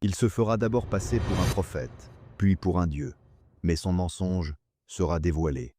Il se fera d'abord passer pour un prophète, puis pour un dieu, mais son mensonge sera dévoilé.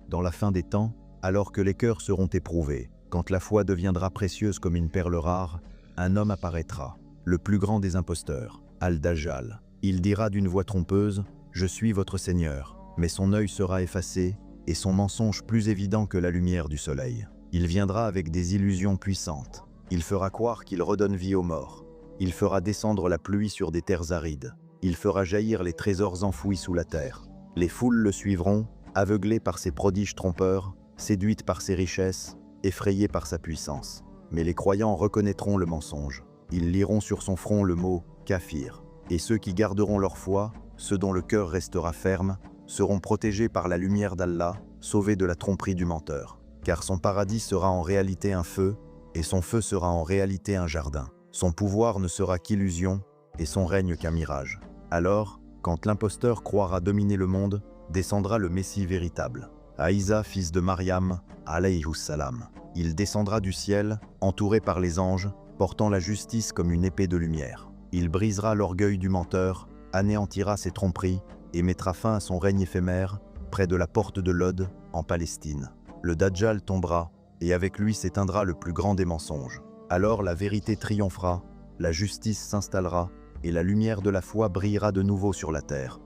Dans la fin des temps, alors que les cœurs seront éprouvés, quand la foi deviendra précieuse comme une perle rare, un homme apparaîtra, le plus grand des imposteurs, Al-Dajjal. Il dira d'une voix trompeuse « Je suis votre Seigneur », mais son œil sera effacé et son mensonge plus évident que la lumière du soleil. Il viendra avec des illusions puissantes. Il fera croire qu'il redonne vie aux morts. Il fera descendre la pluie sur des terres arides. Il fera jaillir les trésors enfouis sous la terre. Les foules le suivront, aveuglées par ses prodiges trompeurs, séduites par ses richesses, effrayées par sa puissance. Mais les croyants reconnaîtront le mensonge. Ils liront sur son front le mot « kafir ». Et ceux qui garderont leur foi, ceux dont le cœur restera ferme, seront protégés par la lumière d'Allah, sauvés de la tromperie du menteur. Car son paradis sera en réalité un feu, et son feu sera en réalité un jardin. Son pouvoir ne sera qu'illusion, et son règne qu'un mirage. Alors, quand l'imposteur croira dominer le monde, descendra le Messie véritable. Aïsa, fils de Mariam, alayhi salam. Il descendra du ciel, entouré par les anges, portant la justice comme une épée de lumière. Il brisera l'orgueil du menteur, anéantira ses tromperies, et mettra fin à son règne éphémère, près de la porte de Lod, en Palestine. Le Dajjal tombera, et avec lui s'éteindra le plus grand des mensonges. Alors la vérité triomphera, la justice s'installera, et la lumière de la foi brillera de nouveau sur la terre.